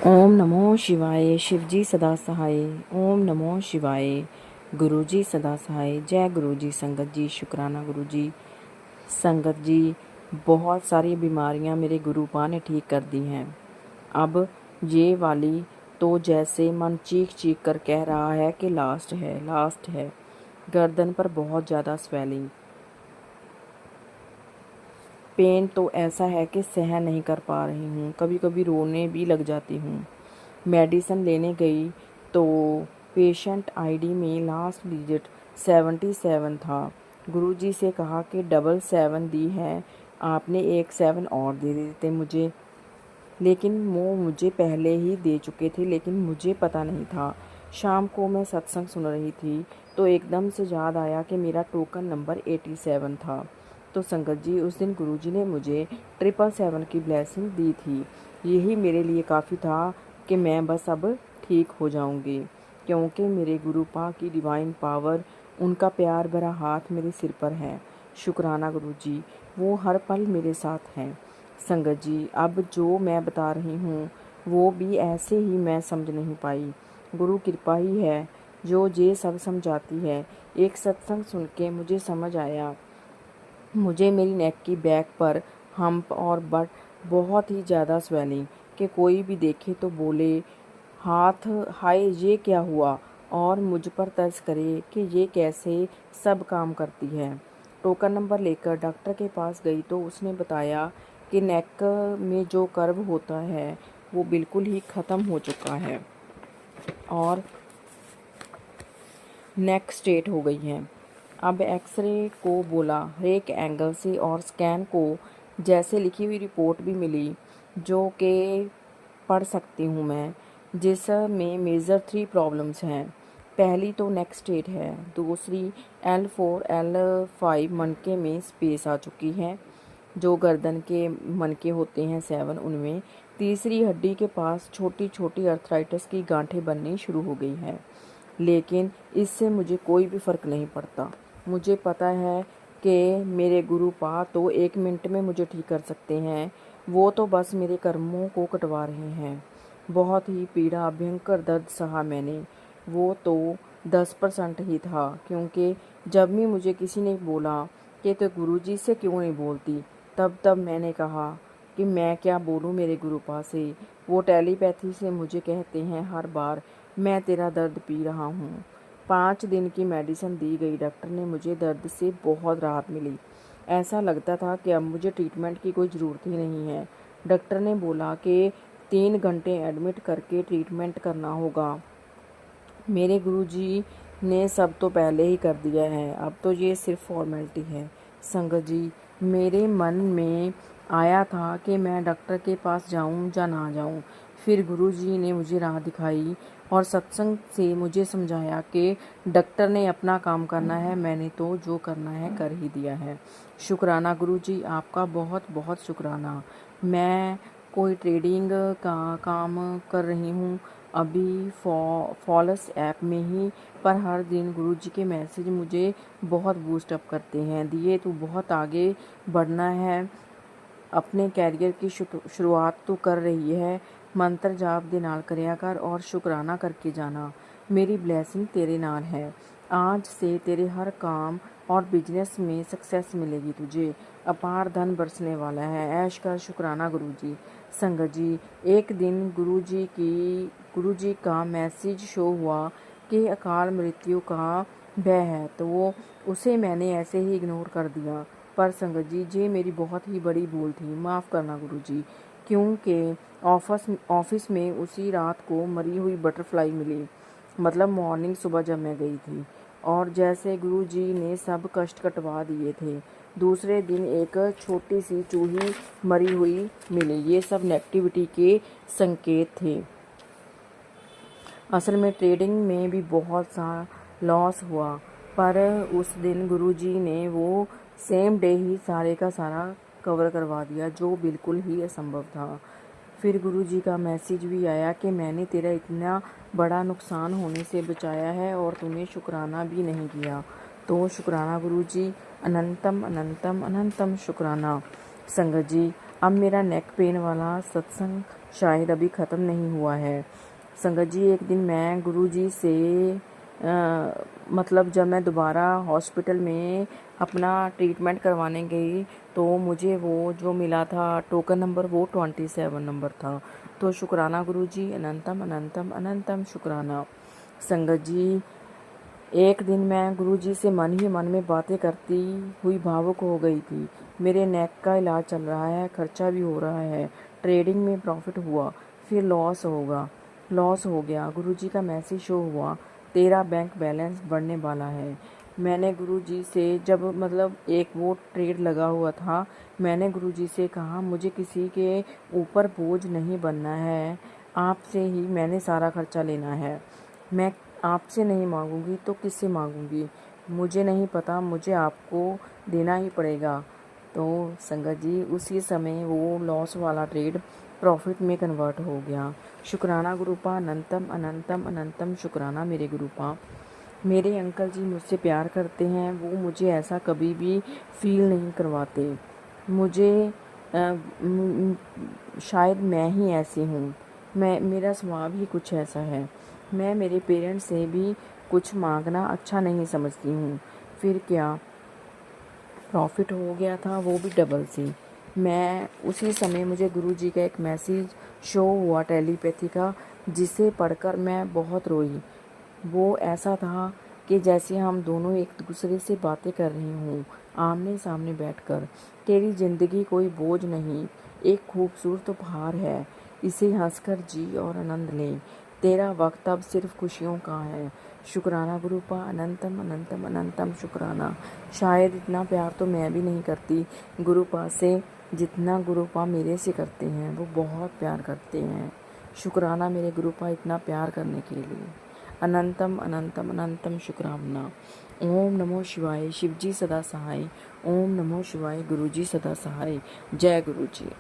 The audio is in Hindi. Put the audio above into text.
ओम नमो शिवाय। शिवजी सदा सहाय। ओम नमो शिवाय। गुरुजी सदा सहाय। जय गुरुजी। संगत जी शुक्राना गुरुजी। संगत जी, बहुत सारी बीमारियां मेरे गुरुपा ने ठीक कर दी हैं। अब ये वाली तो जैसे मन चीख चीख कर कह रहा है कि लास्ट है, लास्ट है। गर्दन पर बहुत ज़्यादा स्वेलिंग, पेन तो ऐसा है कि सहन नहीं कर पा रही हूँ। कभी कभी रोने भी लग जाती हूँ। मेडिसिन लेने गई तो पेशेंट आईडी में लास्ट डिजिट 77 था। गुरुजी से कहा कि 77 दी है, आपने एक 7 और दे देते मुझे। लेकिन वो मुझे पहले ही दे चुके थे, लेकिन मुझे पता नहीं था। शाम को मैं सत्संग सुन रही थी तो एकदम से याद आया कि मेरा टोकन नंबर 87 था। तो संगत जी, उस दिन गुरुजी ने मुझे 777 की ब्लेसिंग दी थी। यही मेरे लिए काफ़ी था कि मैं बस अब ठीक हो जाऊंगी, क्योंकि मेरे गुरु पा की डिवाइन पावर, उनका प्यार भरा हाथ मेरे सिर पर है। शुक्राना गुरुजी, वो हर पल मेरे साथ हैं। संगत जी, अब जो मैं बता रही हूँ वो भी ऐसे ही मैं समझ नहीं पाई। गुरु कृपा ही है जो ये सब समझाती है। एक सत्संग सुन के मुझे समझ आया। मुझे मेरी नेक की बैक पर हम्प और बट बहुत ही ज़्यादा स्वेलिंग कि कोई भी देखे तो बोले हाथ हाय ये क्या हुआ, और मुझ पर तरस करे कि ये कैसे सब काम करती है। टोकन नंबर लेकर डॉक्टर के पास गई तो उसने बताया कि नेक में जो कर्व होता है वो बिल्कुल ही ख़त्म हो चुका है और नेक स्ट्रेट हो गई है। अब एक्सरे को बोला हर एक एंगल से, और स्कैन को जैसे लिखी हुई रिपोर्ट भी मिली जो कि पढ़ सकती हूँ मैं, जिसमें मेजर 3 प्रॉब्लम्स हैं। पहली तो नेक स्ट्रेट है, दूसरी L4 L5 मनके में स्पेस आ चुकी है, जो गर्दन के मनके होते हैं 7 उनमें। तीसरी हड्डी के पास छोटी छोटी अर्थराइटिस की गांठें बननी शुरू हो गई है। लेकिन इससे मुझे कोई भी फ़र्क नहीं पड़ता। मुझे पता है कि मेरे गुरु पा तो 1 मिनट में मुझे ठीक कर सकते हैं। वो तो बस मेरे कर्मों को कटवा रहे हैं। बहुत ही पीड़ा, भयंकर दर्द सहा मैंने। वो तो 10% ही था, क्योंकि जब भी मुझे किसी ने बोला कि तो गुरुजी से क्यों नहीं बोलती, तब मैंने कहा कि मैं क्या बोलूँ मेरे गुरुपा से। वो टेलीपैथी से मुझे कहते हैं हर बार, मैं तेरा दर्द पी रहा हूँ। 5 दिन की मेडिसिन दी गई। डॉक्टर ने मुझे दर्द से बहुत राहत मिली। ऐसा लगता था कि अब मुझे ट्रीटमेंट की कोई ज़रूरत ही नहीं है। डॉक्टर ने बोला कि 3 घंटे एडमिट करके ट्रीटमेंट करना होगा। मेरे गुरुजी ने सब तो पहले ही कर दिया है, अब तो ये सिर्फ फॉर्मेलिटी है। संगत जी, मेरे मन में आया था कि मैं डॉक्टर के पास जाऊं या ना जाऊं। फिर गुरुजी ने मुझे राह दिखाई और सत्संग से मुझे समझाया कि डॉक्टर ने अपना काम करना है, मैंने तो जो करना है कर ही दिया है। शुक्राना गुरुजी, आपका बहुत बहुत शुक्राना। मैं कोई ट्रेडिंग का काम कर रही हूँ अभी फॉल्स ऐप में ही, पर हर दिन गुरुजी के मैसेज मुझे बहुत बूस्ट अप करते हैं। दिए तू बहुत आगे बढ़ना है, अपने कैरियर की शुरुआत तो कर रही है, मंत्र जाप दे नाल करया कर और शुक्राना करके जाना। मेरी ब्लेसिंग तेरे नाल है। आज से तेरे हर काम और बिजनेस में सक्सेस मिलेगी तुझे। अपार धन बरसने वाला है। ऐश कर। शुक्राना गुरुजी। संगत जी, एक दिन गुरुजी का मैसेज शो हुआ कि अकाल मृत्यु का भय है, तो उसे मैंने ऐसे ही इग्नोर कर दिया। पर संगत जी, ये मेरी बहुत ही बड़ी भूल थी, माफ़ करना गुरुजी। क्योंकि ऑफिस में उसी रात को मरी हुई बटरफ्लाई मिली, मतलब मॉर्निंग सुबह जब मैं गई थी, और जैसे गुरुजी ने सब कष्ट कटवा दिए थे। दूसरे दिन एक छोटी सी चूही मरी हुई मिली। ये सब नेगेटिविटी के संकेत थे। असल में ट्रेडिंग में भी बहुत सा लॉस हुआ, पर उस दिन गुरुजी ने वो सेम डे ही सारे का सारा कवर करवा दिया, जो बिल्कुल ही असंभव था। फिर गुरुजी का मैसेज भी आया कि मैंने तेरा इतना बड़ा नुकसान होने से बचाया है और तूने शुक्राना भी नहीं किया। तो शुक्राना गुरुजी, अनंतम अनंतम अनंतम शुक्राना। संगत जी, अब मेरा नेक पेन वाला सत्संग शायद अभी ख़त्म नहीं हुआ है। संगत जी, एक दिन मैं गुरु जी से मतलब जब मैं दोबारा हॉस्पिटल में अपना ट्रीटमेंट करवाने गई तो मुझे वो जो मिला था टोकन नंबर, वो 27 नंबर था। तो शुक्राना गुरु जी, अनंतम अनंतम अनंतम शुक्राना। संगत जी, एक दिन मैं गुरु जी से मन ही मन में बातें करती हुई भावुक हो गई थी। मेरे नेक का इलाज चल रहा है, खर्चा भी हो रहा है, ट्रेडिंग में प्रॉफिट हुआ, फिर लॉस हो गया। गुरु जी का मैसेज शो हुआ, तेरा बैंक बैलेंस बढ़ने वाला है। मैंने गुरु जी से जब मतलब एक वो ट्रेड लगा हुआ था, मैंने गुरु जी से कहा मुझे किसी के ऊपर बोझ नहीं बनना है, आपसे ही मैंने सारा खर्चा लेना है। मैं आपसे नहीं मांगूंगी तो किससे मांगूंगी, मुझे नहीं पता, मुझे आपको देना ही पड़ेगा। तो संगत जी, उसी समय वो लॉस वाला ट्रेड प्रॉफिट में कन्वर्ट हो गया। शुक्राना गुरुपा, अनंतम अनंतम अनंतम शुक्राना मेरे गुरुपा। मेरे अंकल जी मुझसे प्यार करते हैं, वो मुझे ऐसा कभी भी फील नहीं करवाते। मुझे शायद मैं ही ऐसी हूँ, मेरा स्वभाव ही कुछ ऐसा है। मैं मेरे पेरेंट्स से भी कुछ मांगना अच्छा नहीं समझती हूँ। फिर क्या प्रॉफिट हो गया था, वो भी डबल सी। मैं उसी समय मुझे गुरुजी का एक मैसेज शो हुआ टेलीपैथी का, जिसे पढ़कर मैं बहुत रोई। वो ऐसा था कि जैसे हम दोनों एक दूसरे से बातें कर रही हूँ, आमने सामने बैठकर। तेरी ज़िंदगी कोई बोझ नहीं, एक खूबसूरत उपहार है, इसे हंसकर जी और आनंद ले। तेरा वक्त अब सिर्फ खुशियों का है। शुक्राना गुरुपा, अनंतम अनंतम अनंतम शुक्राना। शायद इतना प्यार तो मैं भी नहीं करती गुरुपा से जितना गुरुपा मेरे से करते हैं। वो बहुत प्यार करते हैं। शुक्राना मेरे गुरुपा इतना प्यार करने के लिए। अनंतम अनंतम अनंतम शुक्राना। ओम नमो शिवाय। शिवजी सदा सहाय। ओम नमो शिवाय। गुरुजी सदा सहाय। जय गुरुजी।